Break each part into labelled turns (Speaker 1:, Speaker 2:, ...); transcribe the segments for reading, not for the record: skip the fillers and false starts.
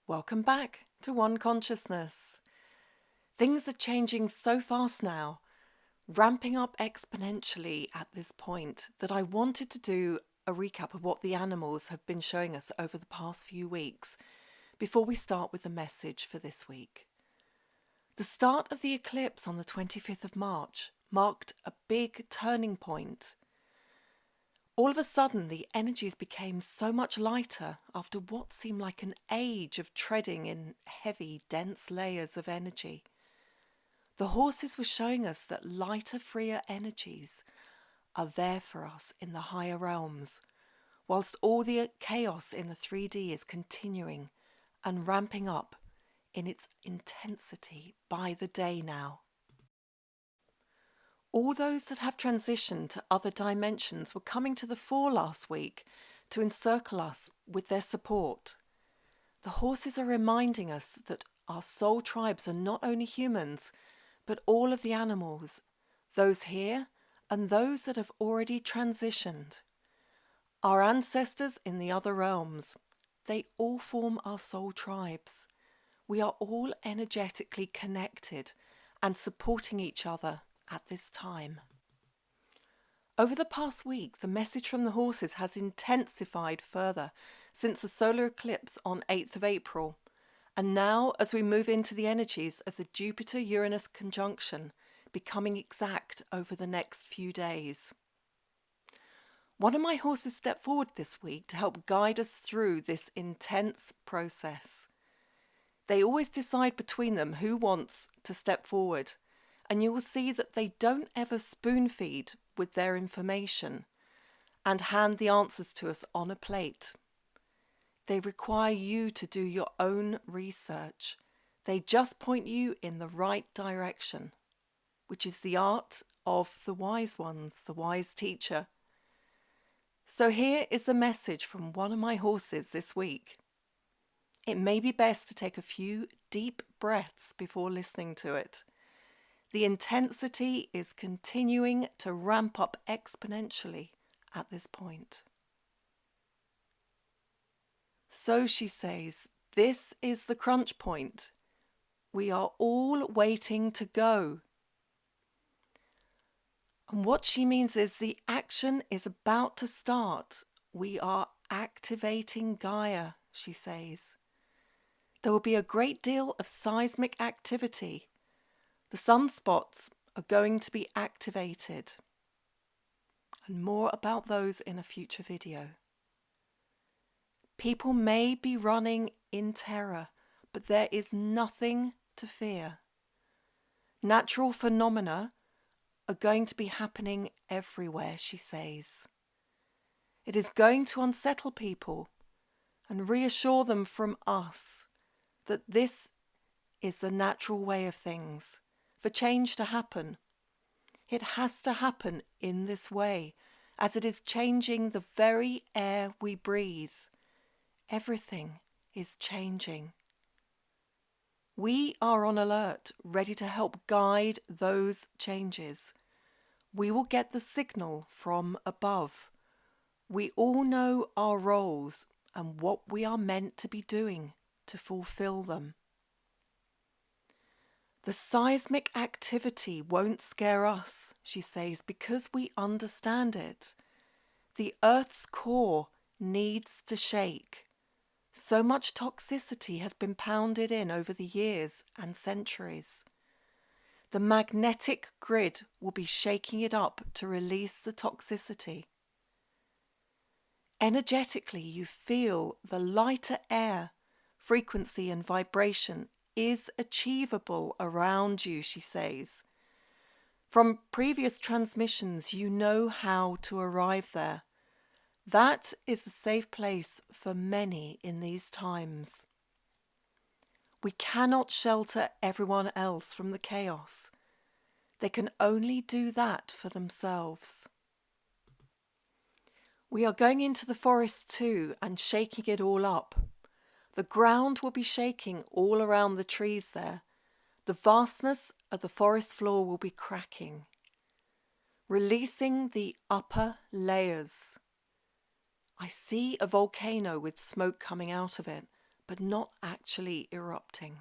Speaker 1: Welcome back to One Consciousness. Things are changing so fast now, ramping up exponentially at this point, that I wanted to do a recap of what the animals have been showing us over the past few weeks before we start with the message for this week. The start of the eclipse on the 25th of March marked a big turning point. All of a sudden, the energies became so much lighter after what seemed like an age of treading in heavy, dense layers of energy. The horses were showing us that lighter, freer energies are there for us in the higher realms, whilst all the chaos in the 3D is continuing and ramping up in its intensity by the day now. All those that have transitioned to other dimensions were coming to the fore last week to encircle us with their support. The horses are reminding us that our soul tribes are not only humans, but all of the animals, those here and those that have already transitioned. Our ancestors in the other realms, they all form our soul tribes. We are all energetically connected and supporting each other at this time. Over the past week, the message from the horses has intensified further since the solar eclipse on 8th of April, and now as we move into the energies of the Jupiter-Uranus conjunction becoming exact over the next few days. One of my horses stepped forward this week to help guide us through this intense process. They always decide between them who wants to step forward, and you will see that they don't ever spoon feed with their information and hand the answers to us on a plate. They require you to do your own research. They just point you in the right direction, which is the art of the wise ones, the wise teacher. So here is a message from one of my horses this week. It may be best to take a few deep breaths before listening to it. The intensity is continuing to ramp up exponentially at this point. So she says, this is the crunch point. We are all waiting to go. And what she means is the action is about to start. We are activating Gaia, she says. There will be a great deal of seismic activity. The sunspots are going to be activated. And more about those in a future video. People may be running in terror, but there is nothing to fear. Natural phenomena are going to be happening everywhere, she says. It is going to unsettle people and reassure them from us that this is the natural way of things. For change to happen, it has to happen in this way, as it is changing the very air we breathe. Everything is changing. We are on alert, ready to help guide those changes. We will get the signal from above. We all know our roles and what we are meant to be doing to fulfill them. The seismic activity won't scare us, she says, because we understand it. The Earth's core needs to shake. So much toxicity has been pounded in over the years and centuries. The magnetic grid will be shaking it up to release the toxicity. Energetically, you feel the lighter air, frequency and vibration is achievable around you, she says. From previous transmissions, you know how to arrive there. That is a safe place for many in these times. We cannot shelter everyone else from the chaos. They can only do that for themselves. We are going into the forest too and shaking it all up. The ground will be shaking all around the trees there. The vastness of the forest floor will be cracking, releasing the upper layers. I see a volcano with smoke coming out of it, but not actually erupting.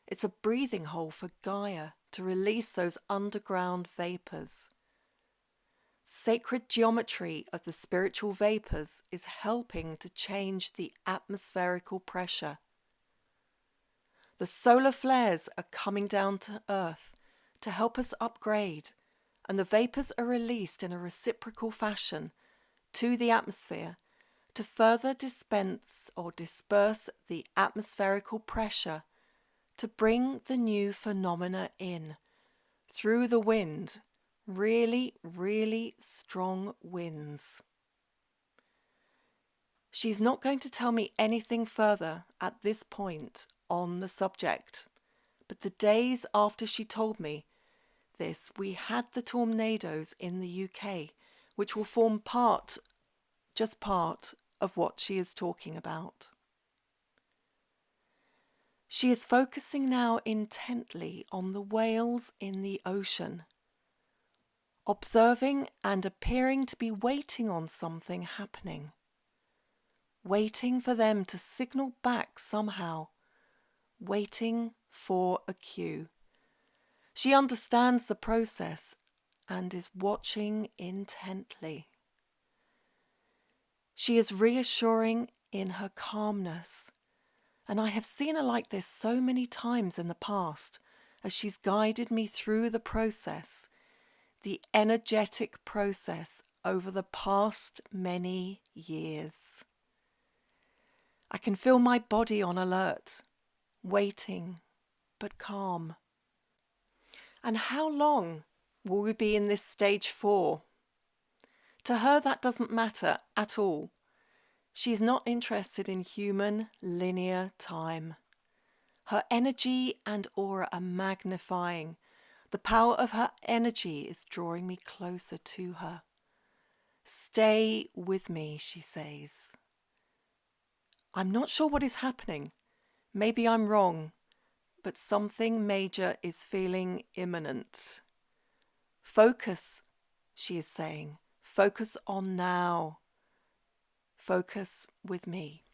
Speaker 1: It's a breathing hole for Gaia to release those underground vapors. Sacred geometry of the spiritual vapors is helping to change the atmospherical pressure. The solar flares are coming down to Earth to help us upgrade, and the vapors are released in a reciprocal fashion to the atmosphere to further disperse the atmospherical pressure to bring the new phenomena in through the wind, really, really strong winds. She's not going to tell me anything further at this point on the subject, but the days after she told me this, we had the tornadoes in the UK, which will form just part of what she is talking about. She is focusing now intently on the whales in the ocean, observing and appearing to be waiting on something happening, waiting for them to signal back somehow, waiting for a cue. She understands the process and is watching intently. She is reassuring in her calmness, and I have seen her like this so many times in the past as she's guided me through the process, the energetic process over the past many years. I can feel my body on alert, waiting but calm. And how long will we be in this stage 4? To her, that doesn't matter at all. She's not interested in human linear time. Her energy and aura are magnifying. The power of her energy is drawing me closer to her. Stay with me, she says. I'm not sure what is happening. Maybe I'm wrong, but something major is feeling imminent. Focus, she is saying. Focus on now. Focus with me.